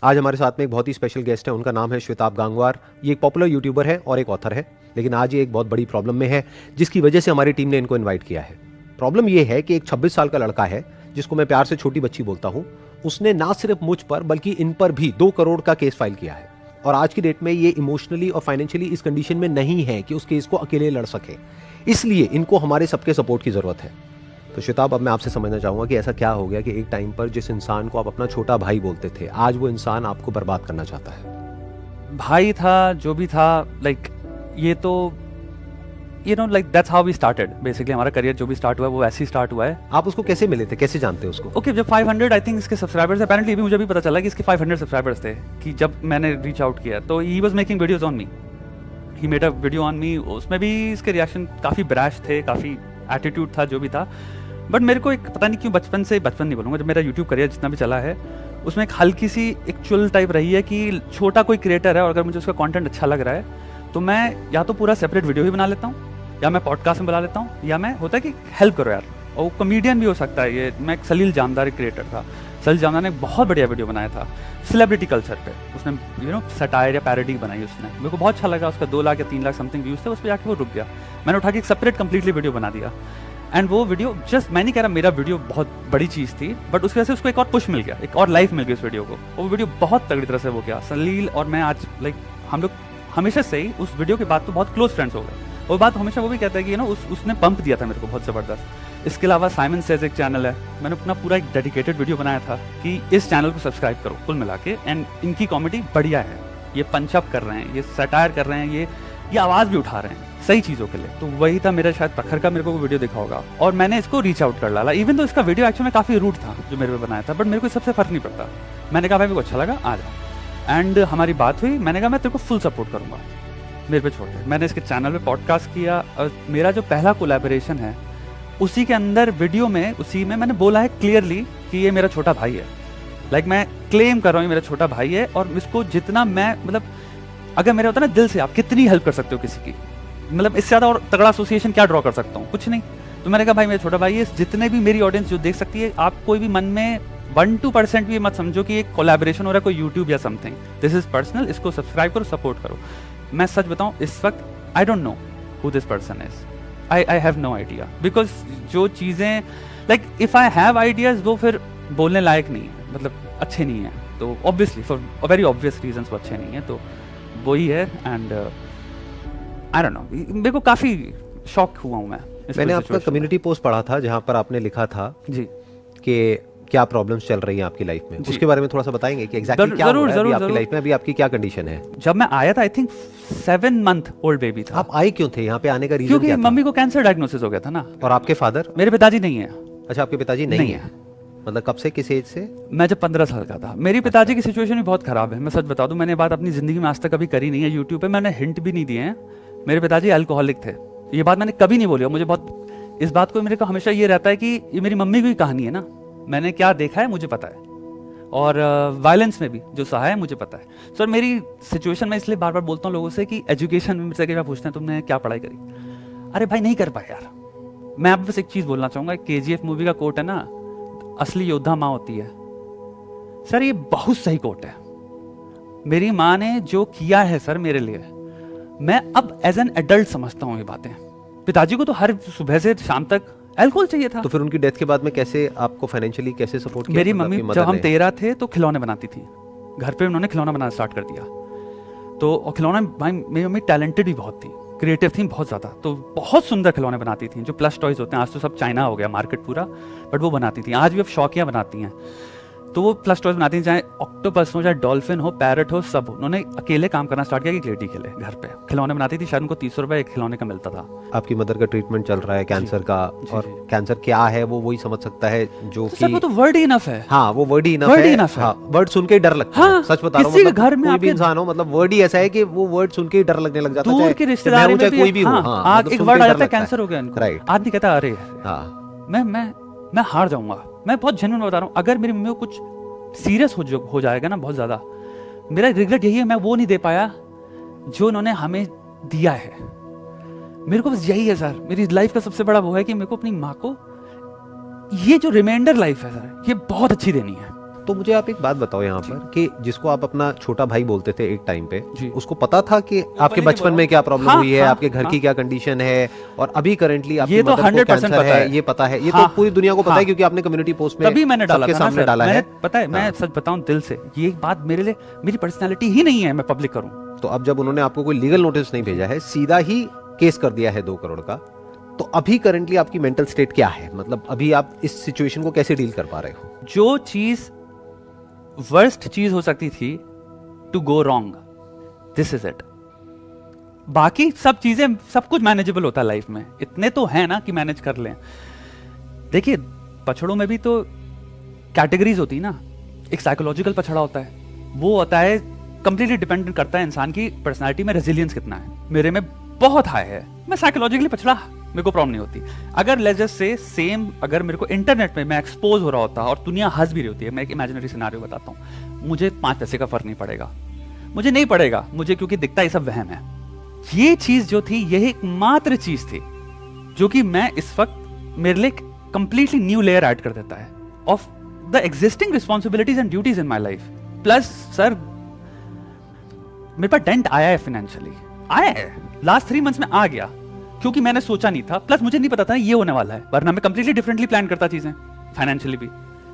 आज हमारे साथ में एक बहुत ही स्पेशल गेस्ट है, उनका नाम है श्वेताब गांगवार। ये एक पॉपुलर यूट्यूबर है और एक ऑथर है, लेकिन आज ये एक बहुत बड़ी प्रॉब्लम में है जिसकी वजह से हमारी टीम ने इनको इन्वाइट किया है। प्रॉब्लम ये है कि एक 26 साल का लड़का है जिसको मैं प्यार से छोटी बच्ची बोलता हूँ। उसने ना सिर्फ मुझ पर बल्कि इन पर भी 2 करोड़ का केस फाइल किया है और आज की डेट में ये इमोशनली और फाइनेंशियली इस कंडीशन में नहीं है कि उस केस को अकेले लड़ सके, इसलिए इनको हमारे सबके सपोर्ट की जरूरत है। तो श्वेताब, अब मैं आपसे समझना चाहूंगा कि ऐसा क्या हो गया कि एक टाइम पर जिस इंसान को आप अपना छोटा भाई बोलते थे, आज वो इंसान आपको बर्बाद करना चाहता है। भाई था, जो भी था, लाइक ये तो like that's how we started. Basically हमारा करियर जो भी स्टार्ट हुआ है वो ऐसे ही स्टार्ट हुआ है। आप उसको कैसे मिले थे, कैसे जानते हैं उसको? ओके, जब 500 आई थिंक इसके सब्सक्राइबर्स थे, अपेरेंटली मुझे भी पता चला कि इसके 500 सब्सक्राइबर्स थे कि जब मैंने रीच आउट किया तो he was making videos on me, he made a video on me. उसमें भी इसके रिएक्शन काफ़ी ब्रैश थे, काफ़ी एटीट्यूड था, जो भी था। बट मेरे को एक पता नहीं क्यों बचपन नहीं बोलूँगा, जब मेरा यूट्यूब करियर जितना भी चला है उसमें एक हल्की सी एक चुल टाइप रही है कि छोटा कोई क्रिएटर है और अगर मुझे उसका कंटेंट अच्छा लग रहा है तो मैं या तो पूरा सेपरेट वीडियो ही बना लेता हूँ, या मैं पॉडकास्ट में बुला लेता हूँ, या मैं होता है कि हेल्प करो यार। और वो कॉमेडियन भी हो सकता है। ये मैं एक सलील जामदार क्रिएटर था। सलील जामदार ने एक बहुत बढ़िया वीडियो बनाया था सेलिब्रिटी कल्चर पे। उसने सटायर या पैरोडी बनाई उसने, मेरे को बहुत अच्छा लगा। उसका 2 लाख या 3 लाख समथिंग व्यूज थे, उस पर जाके वो रुक गया। मैंने उठा के एक सेपरेट कंप्लीटली वीडियो बना दिया। एंड वो वीडियो जस्ट, मैं नहीं कह रहा मेरा वीडियो बहुत बड़ी चीज़ थी, बट उसकी वजह से उसको एक और पुश मिल गया, एक और लाइफ मिल गई उस वीडियो को। वो वीडियो बहुत तगड़ी तरह से वो गया। सलील और मैं आज लाइक हम लोग हमेशा से ही उस वीडियो के बाद तो बहुत क्लोज फ्रेंड्स हो गए। वो बात हमेशा वो भी कहता है कि उसने पंप दिया था मेरे को बहुत ज़बरदस्त। इसके अलावा साइमन सेज एक चैनल है, मैंने अपना पूरा एक डेडिकेटेड वीडियो बनाया था कि इस चैनल को सब्सक्राइब करो कुल मिला के। एंड इनकी कॉमेडी बढ़िया है, ये पंचअप कर रहे हैं, ये सटायर कर रहे हैं, ये आवाज़ भी उठा रहे हैं सही चीज़ों के लिए। तो वही था मेरा, शायद प्रखर का मेरे को वो वीडियो देखा होगा और मैंने इसको रीच आउट कर डाला। इवन तो इसका वीडियो एक्चुअली में काफ़ी रूट था जो मेरे पे बनाया था, बट मेरे को सबसे फर्क नहीं पड़ता। मैंने कहा भाई मेरे को अच्छा लगा, आ जा। एंड हमारी बात हुई, मैंने कहा मैं तेरे को फुल सपोर्ट करूँगा, मेरे पे छोड़ दे। मैंने इसके चैनल पे पॉडकास्ट किया और मेरा जो पहला कोलैबोरेशन है उसी के अंदर वीडियो में, उसी में मैंने बोला है क्लियरली कि ये मेरा छोटा भाई है। लाइक मैं क्लेम कर रहा हूँ ये मेरा छोटा भाई है और इसको जितना मैं मतलब अगर मेरा होता ना दिल से, आप कितनी हेल्प कर सकते हो किसी की, मतलब इससे ज़्यादा और तगड़ा एसोसिएशन क्या ड्रॉ कर सकता हूँ, कुछ नहीं। तो मैंने कहा भाई मेरा छोटा भाई है, जितने भी मेरी ऑडियंस जो देख सकती है, आप कोई भी मन में 1-2% भी मत समझो कि एक कोलैबोरेशन हो रहा है कोई यूट्यूब या समथिंग। दिस इज पर्सनल, इसको सब्सक्राइब करो, सपोर्ट करो। मैं सच बताऊं इस वक्त I don't know who this person is, I have no idea, because जो चीज़ें like if I have ideas वो फिर बोलने लायक नहीं है, मतलब अच्छे नहीं है। तो obviously for very obvious reasons वो अच्छे नहीं है, तो वही है। एंड आई डोंट नो, मेरे को काफ़ी शॉक हुआ हूँ मैं। मैंने आपका कम्युनिटी पोस्ट पढ़ा था जहाँ पर आपने लिखा था जी कि क्या प्रॉब्लम्स चल रही हैं आपकी लाइफ में, उसके बारे में थोड़ा सा बताएंगे कि एग्जैक्टली क्या हो रहा है अभी आपकी लाइफ में, अभी आपकी क्या कंडीशन है? जब मैं आया था I think 7 month old baby था। आप आए क्यों थे यहाँ पे? आने का रीजन क्या था? क्योंकि मम्मी को कैंसर डायग्नोसिस हो गया था ना। और आपके फादर? मेरे पिताजी नहीं है। अच्छा, आपके पिताजी नहीं है। मतलब कब से, किस एज से? मैं जब 15 साल का था। मेरी पिताजी की सिचुएशन भी बहुत खराब है, मैं सच बता दूं। मैंने बात अपनी जिंदगी में आज तक कभी करी नहीं है, यूट्यूब पे मैंने हिंट भी नहीं दिए हैं। मेरे पिताजी अल्कोहलिक थे, ये बात मैंने कभी नहीं बोली। और मुझे बहुत इस बात को मेरे को हमेशा ये रहता है कि ये मेरी मम्मी की कहानी है ना, मैंने क्या देखा है मुझे पता है, और वायलेंस में भी जो सहा है मुझे पता है। सर मेरी सिचुएशन में इसलिए बार बार बोलता हूँ लोगों से कि एजुकेशन में मुझसे क्या पूछते हैं तुमने क्या पढ़ाई करी, अरे भाई नहीं कर पाए यार। मैं आप बस एक चीज़ बोलना चाहूँगा, KGF मूवी का कोट है ना, असली योद्धा माँ होती है। सर ये बहुत सही कोट है। मेरी माँ ने जो किया है सर मेरे लिए, मैं अब एज एन एडल्ट समझता हूँ ये बातें। पिताजी को तो हर सुबह से शाम तक अल्कोहल चाहिए था। तो फिर उनकी डेथ के बाद में कैसे आपको फाइनेंशियली कैसे सपोर्ट किया? मेरी मम्मी जब हम 13 थे तो खिलौने बनाती थी घर पे, उन्होंने खिलौना बनाना स्टार्ट कर दिया। तो और खिलौना, भाई मेरी मम्मी टैलेंटेड भी बहुत थी, क्रिएटिव थी बहुत ज़्यादा, तो बहुत सुंदर खिलौने बनाती थी जो प्लस टॉयज होते हैं। आज तो सब चाइना हो गया मार्केट पूरा, बट वो बनाती थी। आज भी अब शौकिया बनाती हैं, तो वो प्लस टॉयज बनाती हैं, चाहे ऑक्टोपस हो, चाहे डॉल्फिन हो, पैरट हो, सब। उन्होंने अकेले काम करना स्टार्ट किया कि लेडी खेले घर पे, खिलौने बनाती थी। शायद उनको 30 रुपए एक खिलौने का मिलता था। आपकी मदर का ट्रीटमेंट चल रहा है कैंसर का, और कैंसर क्या है वो वही समझ सकता है जो कि वो तो वर्ड ही इनफ है। हाँ, वो वर्ड ही इनफ है। वर्ड सुन के डर लगता है, सच बता रहा हूँ। मतलब घर में कोई भी इंसान हो, मतलब वर्ड ही ऐसा है कि वो वर्ड सुन के ही डर लगने लग जाता है। दूर के रिश्तेदार में कोई भी हो, एक वर्ड आ जाता है कैंसर हो गया इनको, राइट। आदमी कहता है अरे मैं हार जाऊंगा। मैं बहुत जेन्युइन बता रहा हूँ, अगर मेरी मम्मी को कुछ सीरियस हो जाएगा ना बहुत ज्यादा, मेरा रिग्रेट यही है मैं वो नहीं दे पाया जो उन्होंने हमें दिया है। मेरे को बस यही है सर, मेरी लाइफ का सबसे बड़ा वो है कि मेरे को अपनी माँ को ये जो रिमाइंडर लाइफ है सर, ये बहुत अच्छी देनी है। तो मुझे आप एक बात बताओ यहाँ पर कि जिसको आप अपना छोटा भाई बोलते थे एक टाइम पे, जी। उसको पता था कि आपके बचपन में क्या प्रॉब्लम हाँ, हुई है, हाँ, आपके घर की क्या कंडीशन है, और अभी करंटली आपकी ये तो मदर को 100% कैंसर पता है। ये पता है, ये हाँ, तो पूरी दुनिया को पता हाँ, है क्योंकि आपने कम्युनिटी पोस्ट में तभी मैंने डाला सबके था ना सामने सर, डाला है। पता है, मैं सच बताऊं दिल से, ये एक बात मेरे लिए, मेरी पर्सनालिटी ही नहीं है मैं पब्लिक करूं। तो अब जब उन्होंने आपको कोई लीगल नोटिस नहीं भेजा है, सीधा ही केस कर दिया है 2 करोड़ का, तो अभी करंटली आपकी मेंटल स्टेट क्या है? मतलब अभी आप इस सिचुएशन को कैसे डील कर पा रहे हो? जो चीज वर्स्ट चीज हो सकती थी to go wrong, this is it. बाकी सब चीजें, सब कुछ मैनेजेबल होता है लाइफ में, इतने तो है ना कि मैनेज कर लें। देखिए पछड़ों में भी तो कैटेगरीज होती है ना, एक साइकोलॉजिकल पछड़ा होता है, वो होता है कंप्लीटली डिपेंडेंट करता है इंसान की पर्सनालिटी में रेजिलियंस कितना है। मेरे में बहुत हाई है, मैं साइकोलॉजिकली पछड़ा, मेरे को प्रॉब्लम नहीं होती। अगर लेजर से सेम, अगर मेरे को इंटरनेट में मैं एक्सपोज हो रहा होता और दुनिया हंस भी रही होती है, मैं एक इमेजिनरी सिनेरियो बताता हूँ, मुझे 5 पैसे का फर्क नहीं पड़ेगा, मुझे नहीं पड़ेगा, मुझे क्योंकि दिखता है सब वहम है। ये चीज जो थी, यही एकमात्र चीज थी जो कि मैं इस वक्त मेरे लिए कंप्लीटली न्यू लेयर ऐड कर देता है of the existing responsibilities and duties in my life. Plus sir मेरे पास डेंट आया है, फाइनेंशियली आया है, लास्ट 3 मंथ्स में आ गया, क्योंकि मैंने सोचा नहीं था, प्लस मुझे नहीं पता था ये होने वाला है, वरना मैं कंप्लीटली डिफरेंटली प्लान करता चीजें फाइनेंशियली भी।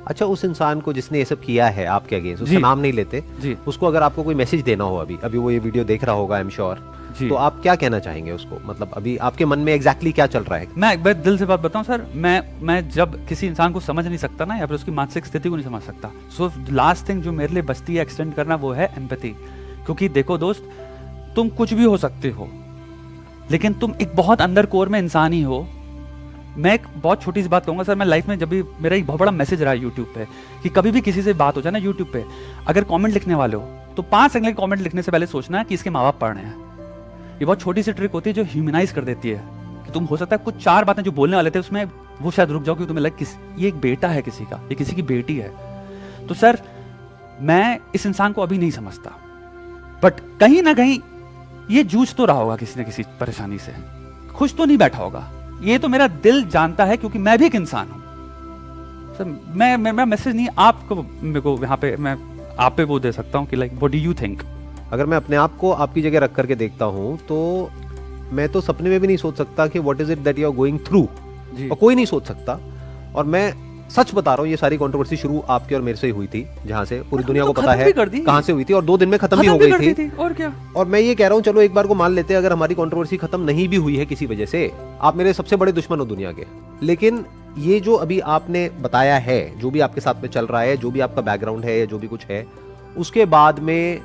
अच्छा, उस इंसान को जिसने ये सब किया है आपके अगेंस्ट, उसका नाम नहीं लेते जी, उसको अगर आपको कोई मैसेज देना हो, अभी वो ये वीडियो देख रहा होगा आई एम श्योर, तो आप क्या कहना चाहेंगे उसको? मतलब अभी आपके मन में एग्जैक्टली क्या चल रहा है? मैं एक बार दिल से बात बताऊं सर, मैं जब किसी इंसान को समझ नहीं सकता ना, या फिर उसकी मानसिक स्थिति को नहीं समझ सकता, सो लास्ट थिंग जो मेरे लिए बचती है एक्सटेंड करना, वो है एम्पैथी। क्योंकि देखो दोस्त, तुम कुछ भी हो सकते हो, लेकिन तुम एक बहुत अंदर कोर में इंसान ही हो। मैं एक बहुत छोटी सी बात कहूंगा सर, मैं लाइफ में जब भी, मेरा एक बहुत बड़ा मैसेज रहा है यूट्यूब पे, कि कभी भी किसी से बात हो जाए ना यूट्यूब पे, अगर कमेंट लिखने वाले हो तो 5 सेकंड के कमेंट लिखने से पहले सोचना कि इसके माँ बाप पढ़ रहे हैं। ये बहुत छोटी सी ट्रिक होती है जो ह्यूमनाइज कर देती है कि तुम हो सकता है कुछ 4 बातें जो बोलने वाले थे उसमें वो शायद रुक जाओ, क्योंकि तुम्हें लगे ये एक बेटा है किसी का, ये किसी की बेटी है। तो सर मैं इस इंसान को अभी नहीं समझता, बट कहीं ना कहीं ये जूझ तो रहा होगा किसी न किसी परेशानी से, खुश तो नहीं बैठा होगा, ये तो मेरा दिल जानता है, क्योंकि मैं भी एक इंसान हूं सर। मैं मैसेज नहीं आपको, मेरे को यहाँ पे मैं आप पे वो दे सकता हूँ कि like what do you think. अगर मैं अपने आप को आपकी जगह रख करके देखता हूँ तो मैं तो सपने में भी नहीं सोच सकता कि what is it that you are going through, और कोई नहीं सोच सकता। और मैं सच बता रहा हूँ, ये सारी कंट्रोवर्सी शुरू आपके और मेरे से ही हुई थी, जहाँ से पूरी दुनिया को पता है कहाँ से हुई थी, और 2 दिन में खत्म भी हो गई थी। और क्या, और मैं ये कह रहा हूँ, चलो एक बार को मान लेते हैं अगर हमारी कंट्रोवर्सी खत्म नहीं भी हुई है किसी वजह से, आप मेरे सबसे बड़े दुश्मन हो दुनिया के, लेकिन ये जो अभी आपने बताया है, जो भी आपके साथ में चल रहा है, जो भी आपका बैकग्राउंड है या जो भी कुछ है, उसके बाद में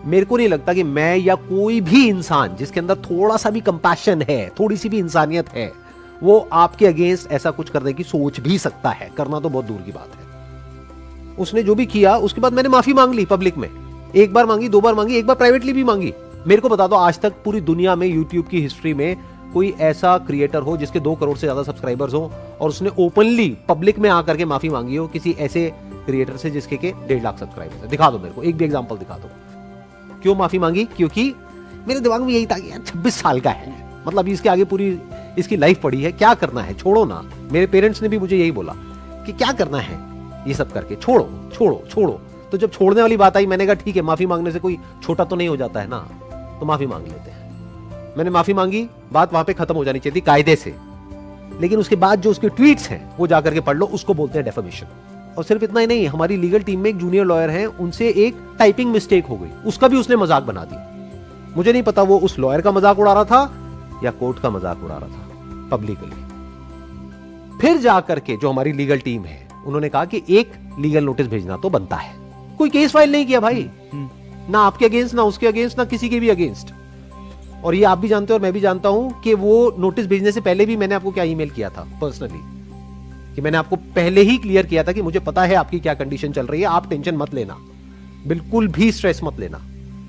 मेरे को नहीं लगता कि मैं या कोई भी इंसान जिसके अंदर थोड़ा सा भी कंपैशन है, थोड़ी सी भी इंसानियत है, वो आपके अगेंस्ट ऐसा कुछ करने की सोच भी सकता है। करना तो बहुत दूर की बात है। उसने जो भी किया उसके बाद मैंने माफी मांग ली पब्लिक में, 1 बार मांगी, 2 बार मांगी, 1 बार प्राइवेटली भी मांगी। मेरे को बता दो आज तक पूरी दुनिया में यूट्यूब की हिस्ट्री में कोई ऐसा क्रिएटर हो जिसके 2 करोड़ से ज्यादा सब्सक्राइबर्स हो और उसने ओपनली पब्लिक में आकर के माफी मांगी हो किसी ऐसे क्रिएटर से जिसके के 1.5 लाख सब्सक्राइबर्स है? दिखा दो मेरे को, एक भी एग्जांपल दिखा दो। क्यों माफी मांगी? क्योंकि मेरे दिमाग में यही था कि यार 26 साल का है, मतलब इसके आगे पूरी इसकी लाइफ पड़ी है, क्या करना है, छोड़ो ना। मेरे पेरेंट्स ने भी मुझे यही बोला कि क्या करना है ये सब करके, छोड़ो छोड़ो छोड़ो। तो जब छोड़ने वाली बात आई, मैंने कहा ठीक है, माफी मांगने से कोई छोटा तो नहीं हो जाता है ना, तो माफी मांग लेते हैं। मैंने माफी मांगी, बात वहां पे खत्म हो जानी चाहिए थी कायदे से, लेकिन उसके बाद जो उसके ट्वीट्स हैं वो जाकर के पढ़ लो, उसको बोलते हैं डेफेमेशन। और सिर्फ इतना ही नहीं, हमारी लीगल टीम में एक जूनियर लॉयर हैं, उनसे एक टाइपिंग मिस्टेक हो गई, उसका भी उसने मजाक बना दिया। मुझे नहीं पता वो उस लॉयर का मजाक उड़ा रहा था या कोर्ट का मजाक उड़ा रहा था पब्लिकली। फिर जाकर के जो हमारी लीगल टीम है उन्होंने कहा कि एक लीगल नोटिस भेजना तो बनता है। कोई केस फाइल नहीं किया भाई, ना आपके अगेंस्ट, ना उसके अगेंस्ट, ना किसी के भी अगेंस्ट। और ये आप भी जानते हो और मैं भी जानता हूं कि वो नोटिस भेजने से पहले भी मैंने आपको क्या ईमेल किया था पर्सनली, कि मैंने आपको पहले ही क्लियर किया था कि मुझे पता है आपकी क्या कंडीशन चल रही है, आप टेंशन मत लेना, बिल्कुल भी स्ट्रेस मत लेना,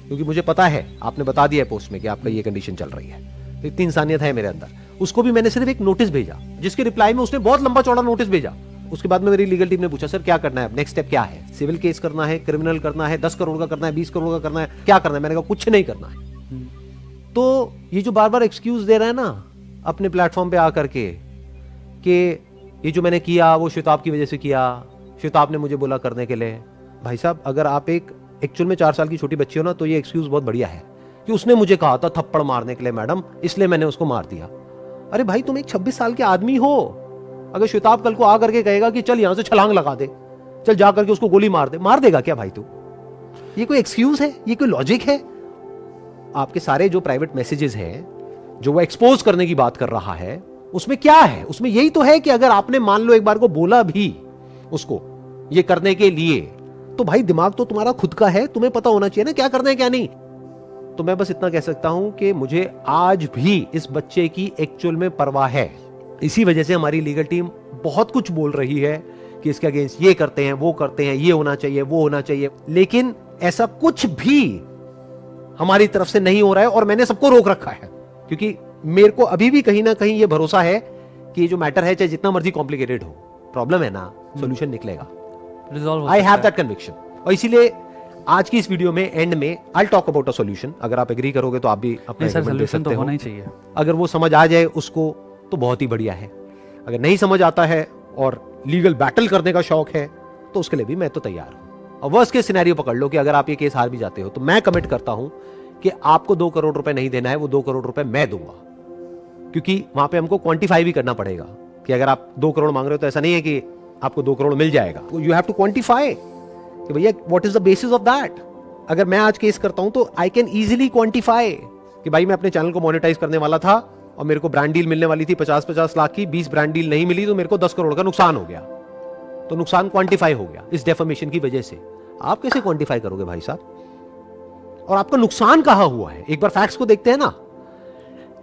क्योंकि मुझे पता है, आपने बता दिया है पोस्ट में कि आपका ये कंडीशन चल रही है। तो इतनी इंसानियत है मेरे अंदर। उसको भी मैंने सिर्फ एक नोटिस भेजा, जिसके रिप्लाई में उसने बहुत लंबा चौड़ा नोटिस भेजा। उसके बाद में मेरी लीगल टीम ने पूछा, सर क्या करना है, नेक्स्ट स्टेप क्या है, सिविल केस करना है, क्रिमिनल करना है, 10 करोड़ का करना है, 20 करोड़ का करना है, क्या करना है? मैंने कहा कुछ नहीं करना है। तो ये जो बार बार एक्सक्यूज दे रहा है ना अपने प्लेटफॉर्म पे आकर के कि ये जो मैंने किया वो श्वेताब की वजह से किया, श्वेताब ने मुझे बोला करने के लिए, भाई साहब अगर आप एक एक्चुअल में 4 साल की छोटी बच्ची हो ना, तो ये एक्सक्यूज बहुत बढ़िया है कि उसने मुझे कहा था थप्पड़ मारने के लिए मैडम, इसलिए मैंने उसको मार दिया। अरे भाई तुम एक 26 साल के आदमी हो, अगर श्वेताब कल को आकर के कहेगा कि चल यहां से छलांग लगा दे, चल जा करके उसको गोली मार दे, मार देगा क्या भाई तू? ये कोई एक्सक्यूज है? ये कोई लॉजिक है? आपके सारे जो प्राइवेट मैसेजेस हैं जो वो एक्सपोज करने की बात कर रहा है, उसमें क्या है? उसमें यही तो है कि अगर आपने मान लो एक बार को बोला भी उसको ये करने के लिए, तो भाई दिमाग तो तुम्हारा खुद का है, तुम्हें पता होना चाहिए ना क्या करना है क्या नहीं। तो मैं बस इतना कह सकता हूं कि मुझे आज भी इस बच्चे की एक्चुअल में परवाह है। इसी वजह से हमारी लीगल टीम बहुत कुछ बोल रही है कि इसके अगेंस्ट ये करते हैं, वो करते हैं, ये होना चाहिए, वो होना चाहिए, लेकिन ऐसा कुछ भी हमारी तरफ से नहीं हो रहा है और मैंने सबको रोक रखा है, क्योंकि मेरे को अभी भी कहीं ना कहीं ये भरोसा है कि ये जो मैटर है चाहे जितना मर्जी कॉम्प्लिकेटेड हो, प्रॉब्लम है ना, सॉल्यूशन निकलेगा। I have that conviction. और इसीलिए आज की इस वीडियो में एंड में I talk about a solution. अगर आप एग्री करोगे तो आप भी अपना एग्रीमेंट दे सकते हो। होना ही चाहिए। अगर वो समझ आ जाए उसको तो बहुत ही बढ़िया है, अगर नहीं समझ आता है और लीगल बैटल करने का शौक है तो उसके लिए भी मैं तो तैयार हूं। और वर्स्ट केस सिनेरियो पकड़ लो कि अगर आप ये केस हार भी जाते हो तो मैं कमिट करता हूं कि आपको 2 करोड़ रुपए नहीं देना है, वो 2 करोड़ रुपए मैं दूंगा, क्योंकि वहां पे हमको क्वांटिफाई भी करना पड़ेगा कि अगर आप 2 करोड़ मांग रहे हो तो ऐसा नहीं है कि आपको 2 करोड़ मिल जाएगा। यू हैव टू क्वांटिफाई कि भैया what is the basis of that. अगर मैं आज केस करता हूं तो आई कैन इजीली क्वांटिफाई कि भाई मैं अपने चैनल को मोनेटाइज करने वाला था और मेरे को ब्रांड डील मिलने वाली थी 50-50 लाख की, 20 ब्रांड डील नहीं मिली तो मेरे को 10 करोड़ का नुकसान हो गया। तो नुकसान क्वांटिफाई हो गया इस डेफर्मेशन की वजह से। आप कैसे क्वांटिफाई करोगे भाई साहब? और आपका नुकसान कहां हुआ है? एक बार फैक्ट्स को देखते हैं ना।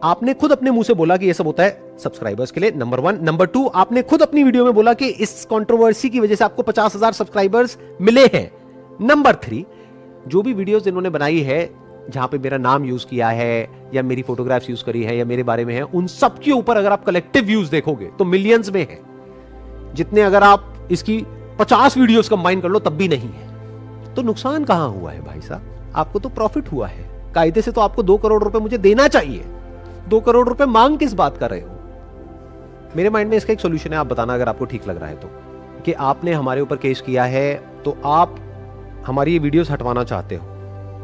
आपने खुद अपने मुंह से बोला कि ये सब होता है सब्सक्राइबर्स के लिए, नंबर 1। नंबर 2, आपने खुद अपनी वीडियो में बोला कि इस कंट्रोवर्सी की वजह से आपको 50,000 सब्सक्राइबर्स मिले हैं। नंबर 3, जो भी वीडियोस इन्होंने बनाई है जहां पे मेरा नाम यूज किया है या मेरी फोटोग्राफ्स यूज करी है या मेरे बारे में है, उन सब के ऊपर अगर आप कलेक्टिव व्यूज देखोगे तो मिलियंस में है, जितने अगर आप इसकी 50 वीडियोस कंबाइन कर लो तब भी नहीं है। तो नुकसान कहां हुआ है भाई साहब? आपको तो प्रॉफिट हुआ है। कायदे से तो आपको 2 करोड़ रुपए मुझे देना चाहिए। 2 करोड़ रुपए मांग किस बात कर रहे हो? मेरे माइंड में इसका एक सोल्यूशन है, आप बताना अगर आपको ठीक लग रहा है तो, कि आपने हमारे ऊपर केस किया है तो आप हमारी ये वीडियोस हटवाना चाहते हो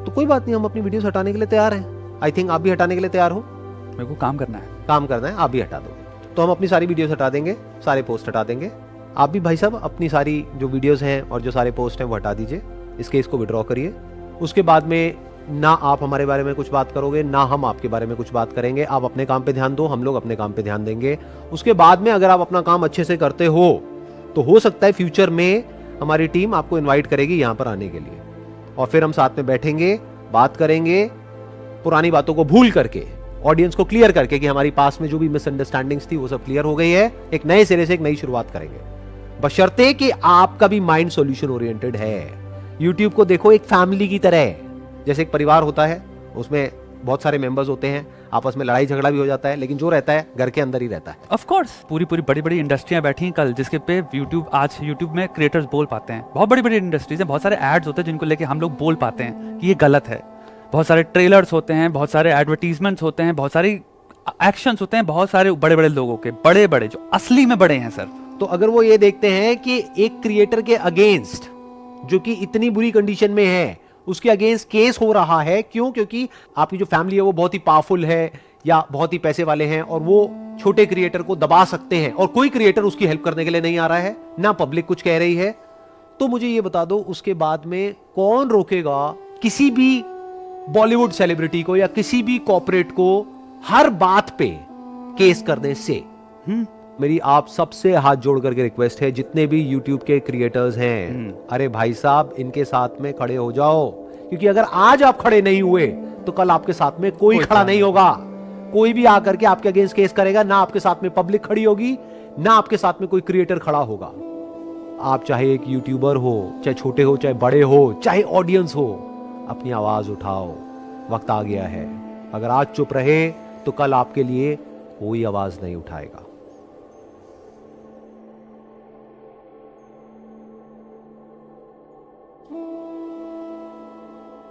तो कोई बात नहीं, हम अपनी वीडियोस हटाने के लिए तैयार हैं। आई थिंक आप भी हटाने के लिए तैयार हो। मेरे को काम करना है, आप भी हटा दोगे तो हम अपनी सारी वीडियोस हटा देंगे, सारे पोस्ट हटा देंगे। आप भी भाई साहब अपनी सारी जो वीडियोस हैं और जो सारे पोस्ट हैं वो हटा दीजिए, इस केस को विड्रॉ करिए। उसके बाद में ना आप हमारे बारे में कुछ बात करोगे ना हम आपके बारे में कुछ बात करेंगे। आप अपने काम पे ध्यान दो, हम लोग अपने काम पे ध्यान देंगे। उसके बाद में अगर आप अपना काम अच्छे से करते हो तो हो सकता है फ्यूचर में हमारी टीम आपको इनवाइट करेगी यहाँ पर आने के लिए, और फिर हम साथ में बैठेंगे, बात करेंगे, पुरानी बातों को भूल करके, ऑडियंस को क्लियर करके कि हमारी पास में जो भी मिसअंडरस्टैंडिंग्स थी वो सब क्लियर हो गई है। एक नए सिरे से एक नई शुरुआत करेंगे, बशर्ते कि आपका भी माइंड सॉल्यूशन ओरिएंटेड है। यूट्यूब को देखो एक फैमिली की तरह, जैसे एक परिवार होता है, उसमें बहुत सारे मेंबर्स होते हैं, आपस में लड़ाई झगड़ा भी हो जाता है, लेकिन जो रहता है घर के अंदर ही रहता है। ऑफ कोर्स पूरी बड़ी बड़ी इंडस्ट्रियां बैठी हैं कल, जिसके पे आज यूट्यूब में क्रिएटर्स बोल पाते हैं। बहुत बड़ी बड़ी इंडस्ट्रीज हैं, बहुत सारे एड्स होते हैं जिनको लेके हम लोग बोल पाते हैं कि ये गलत है। बहुत सारे ट्रेलर्स होते हैं, बहुत सारे एडवर्टीजमेंट्स होते हैं, बहुत सारी एक्शंस होते हैं, बहुत सारे बड़े बड़े लोगों के, बड़े बड़े जो असली में बड़े हैं सर। तो अगर वो ये देखते हैं कि एक क्रिएटर के अगेंस्ट जो कि इतनी बुरी कंडीशन में है, उसके अगेंस्ट केस हो रहा है, क्यों? क्योंकि आपकी जो फैमिली है वो बहुत ही पावरफुल है या बहुत ही पैसे वाले हैं और वो छोटे क्रिएटर को दबा सकते हैं और कोई क्रिएटर उसकी हेल्प करने के लिए नहीं आ रहा है, ना पब्लिक कुछ कह रही है, तो मुझे ये बता दो उसके बाद में कौन रोकेगा किसी भी बॉलीवुड सेलिब्रिटी को या किसी भी कॉर्पोरेट को हर बात पे केस करने से? मेरी आप सबसे हाथ जोड़ करके रिक्वेस्ट है, जितने भी YouTube के क्रिएटर्स हैं, अरे भाई साहब इनके साथ में खड़े हो जाओ, क्योंकि अगर आज आप खड़े नहीं हुए तो कल आपके साथ में कोई खड़ा नहीं होगा। कोई भी आकर के आपके अगेंस्ट केस करेगा, ना आपके साथ में पब्लिक खड़ी होगी, ना आपके साथ में कोई क्रिएटर खड़ा होगा। आप चाहे एक यूट्यूबर हो, चाहे छोटे हो, चाहे बड़े हो, चाहे ऑडियंस हो, अपनी आवाज उठाओ, वक्त आ गया है। अगर आज चुप रहे तो कल आपके लिए कोई आवाज नहीं उठाएगा।